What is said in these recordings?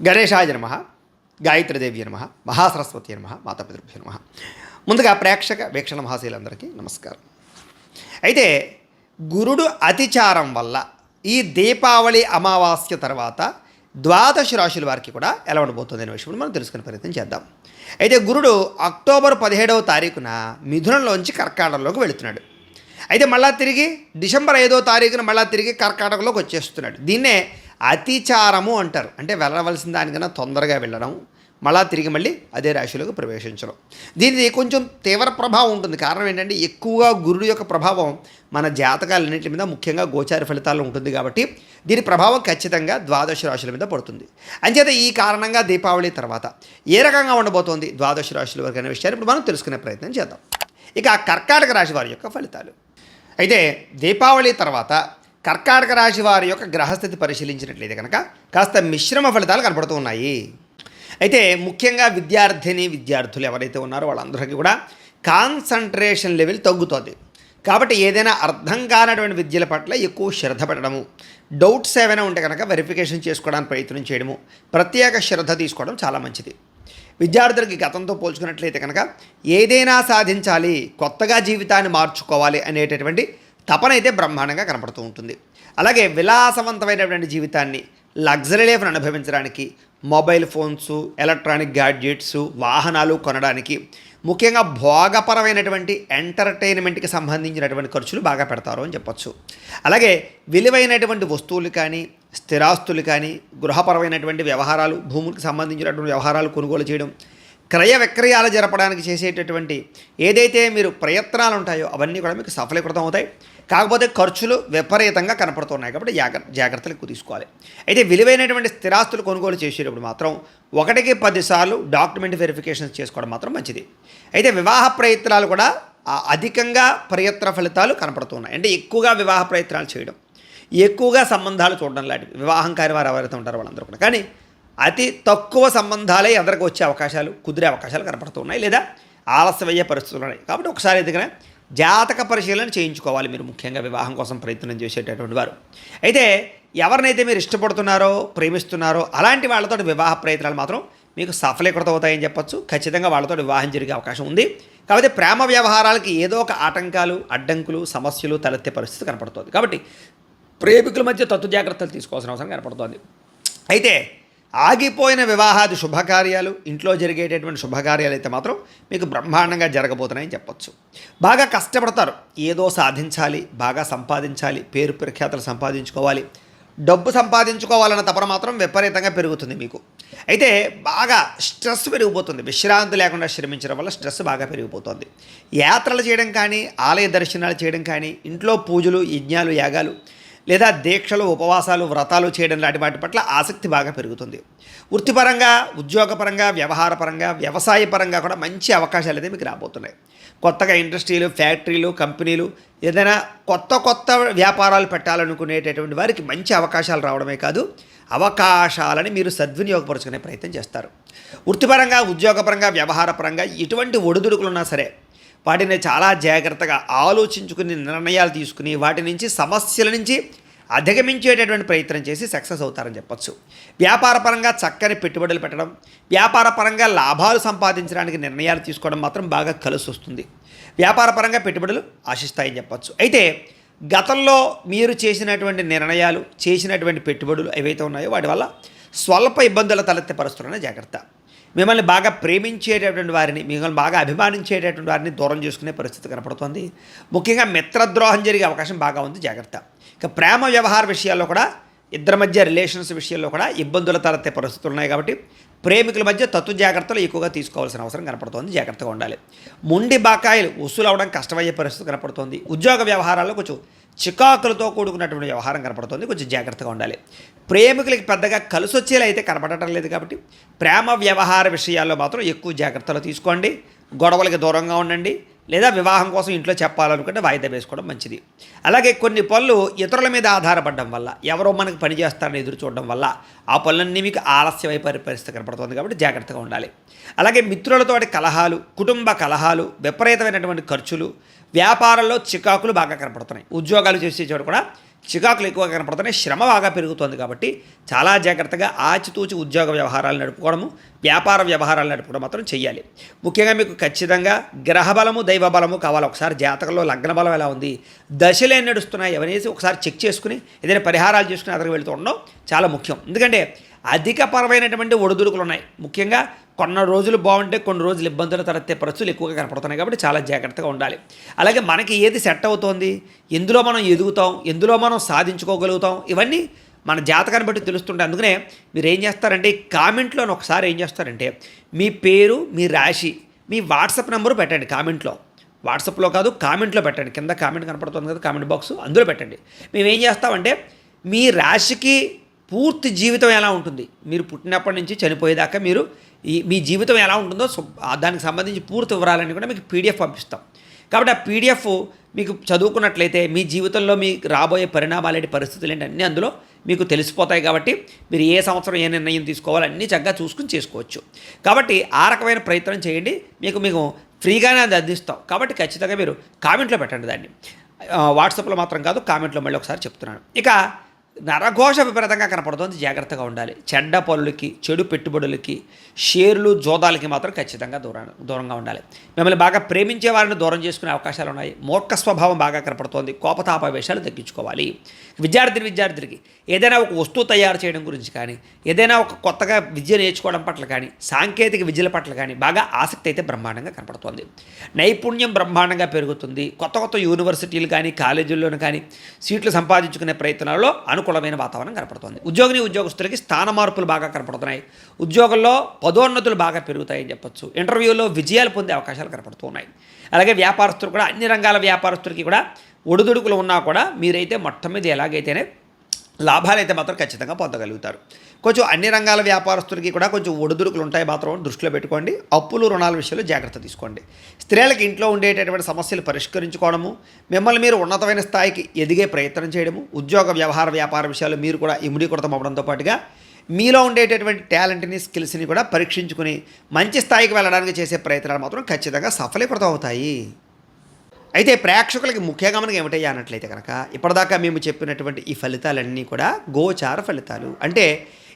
గణేశాయ నమః, గాయత్రీదేవి నమః, మహాసరస్వతి నమః, మాతాపితృభ్యో నమః. ముందుగా ప్రేక్షక వీక్షణ మహాశీలందరికీ నమస్కారం. అయితే గురుడు అతిచారం వల్ల ఈ దీపావళి అమావాస్య తర్వాత ద్వాదశ రాశుల వారికి కూడా ఎలా ఉండబోతుంది అనే విషయం మనం తెలుసుకునే ప్రయత్నం చేద్దాం. అయితే గురుడు అక్టోబర్ 17వ తారీఖున మిథునంలోంచి కర్కాటకంలోకి వెళుతున్నాడు. అయితే మళ్ళా తిరిగి డిసెంబర్ 5వ తారీఖున మళ్ళా తిరిగి కర్కాటకంలోకి వచ్చేస్తున్నాడు. దీన్నే అతిచారము అంటారు. అంటే వెళ్ళవలసిన దానికన్నా తొందరగా వెళ్ళడం, మళ్ళా తిరిగి మళ్ళీ అదే రాశిలోకి ప్రవేశించడం. దీనిది కొంచెం తీవ్ర ప్రభావం ఉంటుంది. కారణం ఏంటంటే ఎక్కువగా గురుడు యొక్క ప్రభావం మన జాతకాలన్నింటి మీద, ముఖ్యంగా గోచార ఫలితాల్లో ఉంటుంది కాబట్టి దీని ప్రభావం ఖచ్చితంగా ద్వాదశ రాశుల మీద పడుతుంది. అంచేత ఈ కారణంగా దీపావళి తర్వాత ఏ రకంగా ఉండబోతోంది ద్వాదశ రాశుల వరకు అనే విషయాన్ని ఇప్పుడు మనం తెలుసుకునే ప్రయత్నం చేద్దాం. ఇక కర్కాటక రాశి వారి యొక్క ఫలితాలు. అయితే దీపావళి తర్వాత కర్కాటక రాశి వారి యొక్క గ్రహస్థితి పరిశీలించినట్లయితే కనుక కాస్త మిశ్రమ ఫలితాలు కనపడుతూ ఉన్నాయి. అయితే ముఖ్యంగా విద్యార్థులు ఎవరైతే ఉన్నారో వాళ్ళందరికీ కూడా కాన్సంట్రేషన్ లెవెల్ తగ్గుతుంది. కాబట్టి ఏదైనా అర్థం కానటువంటి విద్యల పట్ల ఎక్కువ శ్రద్ధ పెట్టడము, డౌట్స్ ఏమైనా ఉంటే కనుక వెరిఫికేషన్ చేసుకోవడానికి ప్రయత్నం చేయడము, ప్రత్యేక శ్రద్ధ తీసుకోవడం చాలా మంచిది. విద్యార్థులకి గతంతో పోల్చుకున్నట్లయితే కనుక ఏదైనా సాధించాలి, కొత్తగా జీవితాన్ని మార్చుకోవాలి అనేటటువంటి తపన అయితే బ్రహ్మాండంగా కనపడుతూ ఉంటుంది. అలాగే విలాసవంతమైనటువంటి జీవితాన్ని, లగ్జరీ లైఫ్ను అనుభవించడానికి మొబైల్ ఫోన్స్, ఎలక్ట్రానిక్ గ్యాడ్జెట్స్, వాహనాలు కొనడానికి, ముఖ్యంగా భోగపరమైనటువంటి ఎంటర్టైన్మెంట్కి సంబంధించినటువంటి ఖర్చులు బాగా పెడతారు అని చెప్పొచ్చు. అలాగే విలువైనటువంటి వస్తువులు కానీ, స్థిరాస్తులు కానీ, గృహపరమైనటువంటి వ్యవహారాలు, భూములకు సంబంధించినటువంటి వ్యవహారాలు కొనుగోలు చేయడం, క్రయ విక్రయాలు జరపడానికి చేసేటటువంటి ఏదైతే మీరు ప్రయత్నాలు ఉంటాయో అవన్నీ కూడా మీకు సఫలీకృతం అవుతాయి. కాకపోతే ఖర్చులు విపరీతంగా కనపడుతున్నాయి కాబట్టి జాగ్రత్తలు ఎక్కువ తీసుకోవాలి. అయితే విలువైనటువంటి స్థిరాస్తులు కొనుగోలు చేసేటప్పుడు మాత్రం 1కి 10 సార్లు డాక్యుమెంట్ వెరిఫికేషన్స్ చేసుకోవడం మాత్రం మంచిది. అయితే వివాహ ప్రయత్నాలు కూడా అధికంగా ప్రయత్న ఫలితాలు కనపడుతున్నాయి. అంటే ఎక్కువగా వివాహ ప్రయత్నాలు చేయడం, ఎక్కువగా సంబంధాలు చూడడం లాంటివి, వివాహం కాని వారు ఎవరైతే ఉంటారో వాళ్ళందరూ కూడా. కానీ అతి తక్కువ సంబంధాలే అందరికి వచ్చే అవకాశాలు, కుదిరే అవకాశాలు కనపడుతున్నాయి, లేదా ఆలస్యమయ్యే పరిస్థితులు ఉన్నాయి. కాబట్టి ఒకసారి ఎందుకనే జాతక పరిశీలన చేయించుకోవాలి మీరు, ముఖ్యంగా వివాహం కోసం ప్రయత్నం చేసేటటువంటి వారు. అయితే ఎవరినైతే మీరు ఇష్టపడుతున్నారో, ప్రేమిస్తున్నారో అలాంటి వాళ్ళతో వివాహ ప్రయత్నాలు మాత్రం మీకు సఫలీకృతం అవుతాయని చెప్పొచ్చు. ఖచ్చితంగా వాళ్ళతో వివాహం జరిగే అవకాశం ఉంది. కాబట్టి ప్రేమ వ్యవహారాలకి ఏదో ఒక ఆటంకాలు, అడ్డంకులు, సమస్యలు తలెత్తే పరిస్థితి కనపడుతుంది. కాబట్టి ప్రేమికుల మధ్య తత్తు జాగ్రత్తలు తీసుకోవాల్సిన అవసరం కనపడుతుంది. అయితే ఆగిపోయిన వివాహాది శుభకార్యాలు, ఇంట్లో జరిగేటటువంటి శుభకార్యాలు అయితే మాత్రం మీకు బ్రహ్మాండంగా జరగబోతున్నాయని చెప్పొచ్చు. బాగా కష్టపడతారు, ఏదో సాధించాలి, బాగా సంపాదించాలి, పేరు ప్రఖ్యాతలు సంపాదించుకోవాలి, డబ్బు సంపాదించుకోవాలన్న తపన మాత్రం విపరీతంగా పెరుగుతుంది మీకు. అయితే బాగా స్ట్రెస్ పెరిగిపోతుంది. విశ్రాంతి లేకుండా శ్రమించడం వల్ల స్ట్రెస్ బాగా పెరిగిపోతుంది. యాత్రలు చేయడం కానీ, ఆలయ దర్శనాలు చేయడం కానీ, ఇంట్లో పూజలు, యజ్ఞాలు, యాగాలు లేదా దీక్షలు, ఉపవాసాలు, వ్రతాలు చేయడం లాంటి వాటి పట్ల ఆసక్తి బాగా పెరుగుతుంది. వృత్తిపరంగా, ఉద్యోగపరంగా, వ్యవహారపరంగా, వ్యవసాయపరంగా కూడా మంచి అవకాశాలు అయితే మీకు రాబోతున్నాయి. కొత్తగా ఇండస్ట్రీలు, ఫ్యాక్టరీలు, కంపెనీలు, ఏదైనా కొత్త వ్యాపారాలు పెట్టాలనుకునేటటువంటి వారికి మంచి అవకాశాలు రావడమే కాదు, అవకాశాలని మీరు సద్వినియోగపరుచుకునే ప్రయత్నం చేస్తారు. వృత్తిపరంగా, ఉద్యోగపరంగా, వ్యవహారపరంగా ఎటువంటి ఒడిదుడుకులున్నా సరే వాటిని చాలా జాగ్రత్తగా ఆలోచించుకుని నిర్ణయాలు తీసుకుని వాటి నుంచి, సమస్యల నుంచి అధిగమించేటటువంటి ప్రయత్నం చేసి సక్సెస్ అవుతారని చెప్పొచ్చు. వ్యాపారపరంగా చక్కని పెట్టుబడులు పెట్టడం, వ్యాపారపరంగా లాభాలు సంపాదించడానికి నిర్ణయాలు తీసుకోవడం మాత్రం బాగా కలిసి వస్తుంది. వ్యాపారపరంగా పెట్టుబడులు ఆశిస్తాయని చెప్పొచ్చు. అయితే గతంలో మీరు చేసినటువంటి నిర్ణయాలు, చేసినటువంటి పెట్టుబడులు ఏవైతే ఉన్నాయో వాటి వల్ల స్వల్ప ఇబ్బందుల తలెత్తే పరిస్థితులనే జాగ్రత్త. మిమ్మల్ని బాగా ప్రేమించేటటువంటి వారిని, మిమ్మల్ని బాగా అభిమానించేటటువంటి వారిని దూరం చేసుకునే పరిస్థితి కనపడుతుంది. ముఖ్యంగా మిత్రద్రోహం జరిగే అవకాశం బాగా ఉంది, జాగ్రత్త. ఇక ప్రేమ వ్యవహార విషయాల్లో కూడా, ఇద్దరి మధ్య రిలేషన్స్ విషయాల్లో కూడా ఇబ్బందులు తలెత్తే పరిస్థితులు ఉన్నాయి. కాబట్టి ప్రేమికుల మధ్య తత్తు జాగ్రత్తలు ఎక్కువగా తీసుకోవాల్సిన అవసరం కనపడుతోంది, జాగ్రత్తగా ఉండాలి. మొండి బకాయిలు వసూలు అవడం కష్టమయ్యే పరిస్థితి కనపడుతోంది. ఉద్యోగ వ్యవహారాల్లో కొంచెం చికాకులతో కూడుకున్నటువంటి వ్యవహారం కనపడుతుంది, కొంచెం జాగ్రత్తగా ఉండాలి. ప్రేమికులకి పెద్దగా కలిసి వచ్చేలా అయితే కనపడటం లేదు కాబట్టి ప్రేమ వ్యవహార విషయాల్లో మాత్రం ఎక్కువ జాగ్రత్తలు తీసుకోండి. గొడవలకి దూరంగా ఉండండి, లేదా వివాహం కోసం ఇంట్లో చెప్పాలనుకుంటే వాయిదా వేసుకోవడం మంచిది. అలాగే కొన్ని పనులు ఇతరుల మీద ఆధారపడడం వల్ల, ఎవరో మనకు పని చేస్తారని ఎదురు చూడడం వల్ల ఆ పనులన్నీ మీకు ఆలస్యం అయిపోయే పరిస్థితి కనపడుతుంది. కాబట్టి జాగ్రత్తగా ఉండాలి. అలాగే మిత్రులతోటి కలహాలు, కుటుంబ కలహాలు, విపరీతమైనటువంటి ఖర్చులు, వ్యాపారంలో చికాకులు బాగా కనపడుతున్నాయి. ఉద్యోగాలు చేసే చోట కూడా చికాకులు ఎక్కువగా కనపడుతున్నాయి, శ్రమ బాగా పెరుగుతోంది. కాబట్టి చాలా జాగ్రత్తగా ఆచితూచి ఉద్యోగ వ్యవహారాలు నడుపుకోవడము, వ్యాపార వ్యవహారాలు నడుపుకోవడం మాత్రం చెయ్యాలి. ముఖ్యంగా మీకు ఖచ్చితంగా గ్రహబలము దైవబలము కావాలి. ఒకసారి జాతకంలో లగ్న బలం ఎలా ఉంది, దశలు ఏం నడుస్తున్నాయి అవనేసి ఒకసారి చెక్ చేసుకుని ఏదైనా పరిహారాలు చేసుకుని అతనికి వెళుతూ ఉండడం చాలా ముఖ్యం. ఎందుకంటే అధికపరమైనటువంటి ఒడిదుడుకులు ఉన్నాయి. ముఖ్యంగా కొన్ని రోజులు బాగుంటే కొన్ని రోజులు ఇబ్బందులు తలెత్తే పరిస్థితులు ఎక్కువగా కనపడుతున్నాయి. కాబట్టి చాలా జాగ్రత్తగా ఉండాలి. అలాగే మనకి ఏది సెట్ అవుతోంది, ఎందులో మనం ఎదుగుతాం, ఎందులో మనం సాధించుకోగలుగుతాం, ఇవన్నీ మన జాతకాన్ని బట్టి తెలుస్తుంటాయి. అందుకనే మీరు ఏం చేస్తారంటే కామెంట్లో ఒకసారి ఏం చేస్తారంటే మీ పేరు, మీ రాశి, మీ వాట్సాప్ నెంబరు పెట్టండి కామెంట్లో. వాట్సాప్లో కాదు, కామెంట్లో పెట్టండి. కింద కామెంట్ కనపడుతుంది కదా, కామెంట్ బాక్స్, అందులో పెట్టండి. మేము ఏం చేస్తామంటే మీ రాశికి పూర్తి జీవితం ఎలా ఉంటుంది, మీరు పుట్టినప్పటి నుంచి చనిపోయేదాకా మీరు మీ జీవితం ఎలా ఉంటుందో దానికి సంబంధించి పూర్తి వివరాలన్నీ కూడా మీకు పీడిఎఫ్ పంపిస్తాం. కాబట్టి ఆ పీడిఎఫ్ మీకు చదువుకున్నట్లయితే మీ జీవితంలో మీకు రాబోయే పరిణామాలేంటి, పరిస్థితులు ఏంటి అన్నీ అందులో మీకు తెలిసిపోతాయి. కాబట్టి మీరు ఏ సంవత్సరం ఏ నిర్ణయం తీసుకోవాలో అన్నీ చక్కగా చూసుకుని చేసుకోవచ్చు. కాబట్టి ఆ రకమైన ప్రయత్నం చేయండి. మీకు ఫ్రీగానే అది అందిస్తాం. కాబట్టి ఖచ్చితంగా మీరు కామెంట్లో పెట్టండి దాన్ని. వాట్సాప్లో మాత్రం కాదు, కామెంట్లో మళ్ళీ ఒకసారి చెప్తున్నాను. ఇక నరఘోష విపరీతంగా కనపడుతుంది, జాగ్రత్తగా ఉండాలి. చెడ్డ పనులకి, చెడు పెట్టుబడులకి, షేర్లు, జోదాలకి మాత్రం ఖచ్చితంగా దూరంగా ఉండాలి. మిమ్మల్ని బాగా ప్రేమించే వారిని దూరం చేసుకునే అవకాశాలు ఉన్నాయి. మూర్ఖ స్వభావం బాగా కనపడుతోంది. కోపతాపావేశాలు తగ్గించుకోవాలి. విద్యార్థికి ఏదైనా ఒక వస్తువు తయారు చేయడం గురించి కానీ, ఏదైనా ఒక కొత్తగా విద్య నేర్చుకోవడం పట్ల కానీ, సాంకేతిక విద్యల పట్ల కానీ బాగా ఆసక్తి అయితే బ్రహ్మాండంగా కనపడుతోంది. నైపుణ్యం బ్రహ్మాండంగా పెరుగుతుంది. కొత్త యూనివర్సిటీలు కానీ, కాలేజీల్లోనూ కానీ సీట్లు సంపాదించుకునే ప్రయత్నాల్లో అనుకూలమైన వాతావరణం కనపడుతుంది. ఉద్యోగస్తులకి స్థాన మార్పులు బాగా కనపడుతున్నాయి. ఉద్యోగంలో పదోన్నతులు బాగా పెరుగుతాయని చెప్పొచ్చు. ఇంటర్వ్యూలో విజయాలు పొందే అవకాశాలు కనపడుతున్నాయి. అలాగే వ్యాపారస్తులు కూడా, అన్ని రంగాల వ్యాపారస్తులకి కూడా ఒడిదుడుకులు ఉన్నా కూడా మీరైతే మొత్తం మీద ఎలాగైతేనే లాభాలు అయితే మాత్రం ఖచ్చితంగా పొందగలుగుతారు. కొంచెం అన్ని రంగాల వ్యాపారస్తులకి కూడా కొంచెం ఒడిదుడుకులు ఉంటాయి మాత్రం దృష్టిలో పెట్టుకోండి. అప్పులు, రుణాల విషయంలో జాగ్రత్త తీసుకోండి. స్త్రీలకు ఇంట్లో ఉండేటటువంటి సమస్యలు పరిష్కరించుకోవడము, మిమ్మల్ని మీరు ఉన్నతమైన స్థాయికి ఎదిగే ప్రయత్నం చేయడము, ఉద్యోగ వ్యాపార విషయాలు మీరు కూడా ఇముడీకృతం అవ్వడంతో పాటుగా మీలో ఉండేటటువంటి టాలెంట్ని, స్కిల్స్ని కూడా పరీక్షించుకుని మంచి స్థాయికి వెళ్ళడానికి చేసే ప్రయత్నాలు మాత్రం ఖచ్చితంగా సఫలీకృతం అవుతాయి. అయితే ప్రేక్షకులకి ముఖ్యంగా మనకి ఏమిటయ్యా అన్నట్లయితే కనుక ఇప్పటిదాకా మేము చెప్పినటువంటి ఈ ఫలితాలన్నీ కూడా గోచార ఫలితాలు. అంటే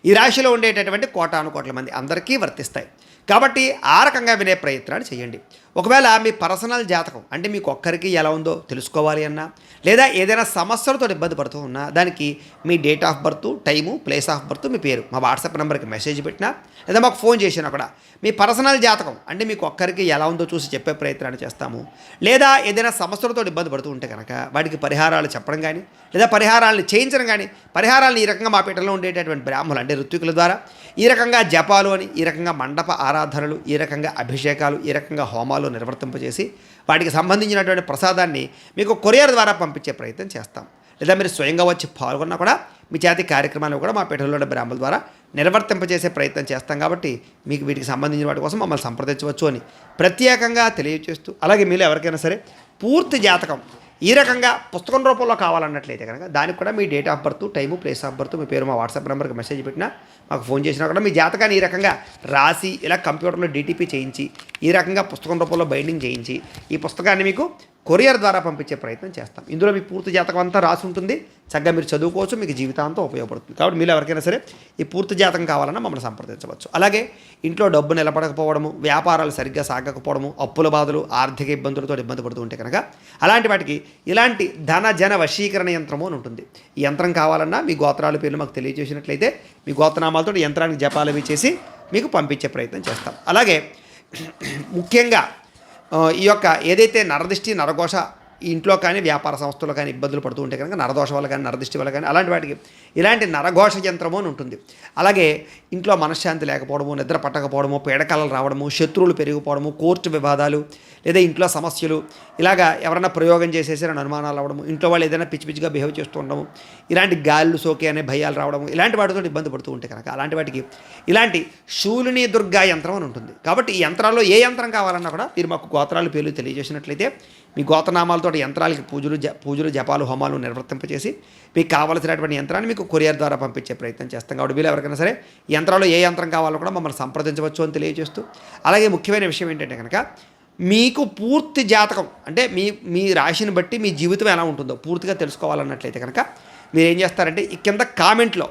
ఈ రాశిలో ఉండేటటువంటి కోటానుకోట్ల మంది అందరికీ వర్తిస్తాయి. కాబట్టి ఆ రకంగా వినే ప్రయత్నాలు చేయండి. ఒకవేళ మీ పర్సనల్ జాతకం అంటే మీకు ఒక్కరికి ఎలా ఉందో తెలుసుకోవాలి అన్నా, లేదా ఏదైనా సమస్యలతో ఇబ్బంది పడుతూ ఉన్నా దానికి మీ date of birth, time, place of birth, మీ పేరు మా వాట్సాప్ నెంబర్కి మెసేజ్ పెట్టినా లేదా మాకు ఫోన్ చేసినా కూడా మీ పర్సనల్ జాతకం అంటే మీకు ఒక్కరికి ఎలా ఉందో చూసి చెప్పే ప్రయత్నాన్ని చేస్తాము. లేదా ఏదైనా సమస్యలతో ఇబ్బంది పడుతూ ఉంటే కనుక వాటికి పరిహారాలు చెప్పడం కానీ, లేదా పరిహారాలను చేయించడం కానీ, పరిహారాలను ఈ రకంగా మా పీఠంలో ఉండేటటువంటి బ్రాహ్మణులు అంటే ఋత్వికుల ద్వారా ఈ రకంగా జపాలు అని, ఈ రకంగా మండప ఆరాధనలు, ఈ రకంగా అభిషేకాలు, ఈ రకంగా హోమాలు నిర్వర్తింపజేసి వాటికి సంబంధించినటువంటి ప్రసాదాన్ని మీకు కొరియర్ ద్వారా పంపించే ప్రయత్నం చేస్తాం. లేదా మీరు స్వయంగా వచ్చి పాల్గొన్నా కూడా మీ చేతి కార్యక్రమాలు కూడా మా పీఠంలో బ్రాహ్మణుల ద్వారా నిర్వర్తింపజేసే ప్రయత్నం చేస్తాం. కాబట్టి మీకు వీటికి సంబంధించిన వాటి కోసం మమ్మల్ని సంప్రదించవచ్చు అని ప్రత్యేకంగా తెలియజేస్తూ, అలాగే మీరు ఎవరికైనా సరే పూర్తి జాతకం ఈ రకంగా పుస్తకం రూపంలో కావాలన్నట్లయితే కనుక దానికి కూడా మీ date of birth, time, place of birth, మీ పేరు మా వాట్సాప్ నెంబర్కి మెసేజ్ పెట్టినా, మాకు ఫోన్ చేసినా కూడా మీ జాతకాన్ని ఈ రకంగా రాసి ఇలా కంప్యూటర్లో డీటీపీ చేయించి ఈ రకంగా పుస్తకం రూపంలో బైండింగ్ చేయించి ఈ పుస్తకాన్ని మీకు కొరియర్ ద్వారా పంపించే ప్రయత్నం చేస్తాం. ఇందులో మీ పూర్తి జాతకం అంతా రాసి ఉంటుంది. చక్కగా మీరు చదువుకోవచ్చు, మీకు జీవితాంతం ఉపయోగపడుతుంది. కాబట్టి మీరు ఎవరికైనా సరే ఈ పూర్తి జాతకం కావాలన్నా మమ్మల్ని సంప్రదించవచ్చు. అలాగే ఇంట్లో డబ్బు నిలబడకపోవడము, వ్యాపారాలు సరిగ్గా సాగకపోవడము, అప్పుల బాధలు, ఆర్థిక ఇబ్బందులతో ఇబ్బంది పడుతూ ఉంటే కనుక అలాంటి వాటికి ఇలాంటి ధన జన వశీకరణ యంత్రము అని ఉంటుంది. ఈ యంత్రం కావాలన్నా మీ గోత్రాల పేర్లు మాకు తెలియజేసినట్లయితే మీ గోత్రనామాలతో యంత్రానికి జపాలు అవి చేసి మీకు పంపించే ప్రయత్నం చేస్తాం. అలాగే ముఖ్యంగా ఈ యొక్క ఏదైతే నరదిష్టి, నరఘోష ఇంట్లో కానీ వ్యాపార సంస్థలో కానీ ఇబ్బందులు పడుతూ ఉంటే కనుక నరదోష వల్ల కానీ, నరదిష్టి వల్ల కానీ అలాంటి వాటికి ఇలాంటి నరఘోష యంత్రము అని ఉంటుంది. అలాగే ఇంట్లో మనశ్శాంతి లేకపోవడము, నిద్ర పట్టకపోవడము, పీడకలలు రావడము, శత్రువులు పెరిగిపోవడము, కోర్టు వివాదాలు, లేదా ఇంట్లో సమస్యలు, ఇలాగా ఎవరైనా ప్రయోగం చేసేసారని అనుమానాలు రావడము, ఇంట్లో వాళ్ళు ఏదైనా పిచ్చి పిచ్చిగా బిహేవ్ చేస్తూ ఉండడము, ఇలాంటి గాళ్ళు సోకే అనే భయాలు రావడము, ఇలాంటి వాటితో ఇబ్బంది పడుతూ ఉంటే కనుక అలాంటి వాటికి ఇలాంటి శూలిని దుర్గా యంత్రం అని ఉంటుంది. కాబట్టి ఈ యంత్రాల్లో ఏ యంత్రం కావాలన్నా కూడా మీరు మాకు గోత్రాల పేర్లు తెలియజేసినట్లయితే మీ గోత్రనామాలతో యంత్రాలకి పూజలు, జపాలు, హోమాలు నిర్వర్తింపచేసి మీకు కావాల్సినటువంటి యంత్రాన్ని మీకు కొరియర్ ద్వారా పంపించే ప్రయత్నం చేస్తాం. కాబట్టి వీళ్ళు ఎవరికైనా సరే ఈ యంత్రాల్లో ఏ యంత్రం కావాలో కూడా మమ్మల్ని సంప్రదించవచ్చు అని తెలియజేస్తూ, అలాగే ముఖ్యమైన విషయం ఏంటంటే కనుక మీకు పూర్తి జాతకం అంటే మీ రాశిని బట్టి మీ జీవితం ఎలా ఉంటుందో పూర్తిగా తెలుసుకోవాలన్నట్లయితే కనుక మీరు ఏం చేస్తారంటే ఈ కింద కామెంట్లో,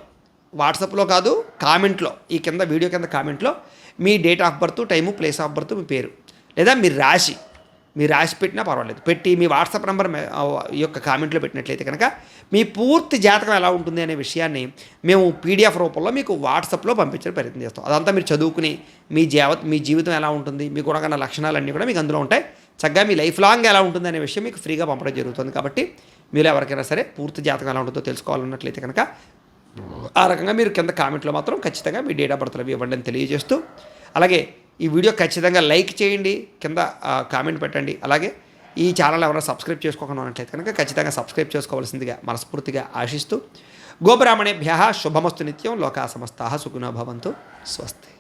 వాట్సాప్లో కాదు కామెంట్లో, ఈ కింద వీడియో కింద కామెంట్లో మీ date of birth, time, place of birth, మీ పేరు, లేదా మీరు రాసి పెట్టినా పర్వాలేదు, పెట్టి మీ వాట్సాప్ నెంబర్ యొక్క కామెంట్లో పెట్టినట్లయితే కనుక మీ పూర్తి జాతకం ఎలా ఉంటుంది అనే విషయాన్ని మేము పీడిఎఫ్ రూపంలో మీకు వాట్సాప్లో పంపించే ప్రయత్నం చేస్తాం. అదంతా మీరు చదువుకుని మీ జీవితం ఎలా ఉంటుంది, మీ గుణగణ లక్షణాలన్నీ కూడా మీకు అందులో ఉంటాయి. చక్కగా మీ లైఫ్ లాంగ్ ఎలా ఉంటుంది అనే విషయం మీకు ఫ్రీగా పంపడం జరుగుతుంది. కాబట్టి మీరు ఎవరికైనా సరే పూర్తి జాతకం ఎలా ఉంటుందో తెలుసుకోవాలన్నట్లయితే కనుక ఆ రకంగా మీరు కింద కామెంట్లో మాత్రం ఖచ్చితంగా మీ డేట్ ఆఫ్ బర్త్లు అవి ఇవ్వండి అని తెలియజేస్తూ, అలాగే ఈ వీడియో ఖచ్చితంగా లైక్ చేయండి, కింద కామెంట్ పెట్టండి. అలాగే ఈ ఛానల్ ఎవరైనా సబ్స్క్రైబ్ చేసుకోకుండా ఉన్నట్లయితే కనుక ఖచ్చితంగా సబ్స్క్రైబ్ చేసుకోవాల్సిందిగా మనస్ఫూర్తిగా ఆశిస్తూ, గోబ్రాహ్మణేభ్యః శుభమస్తు నిత్యం, లోకా సమస్తాః సుఖినో భవంతు, స్వస్తి.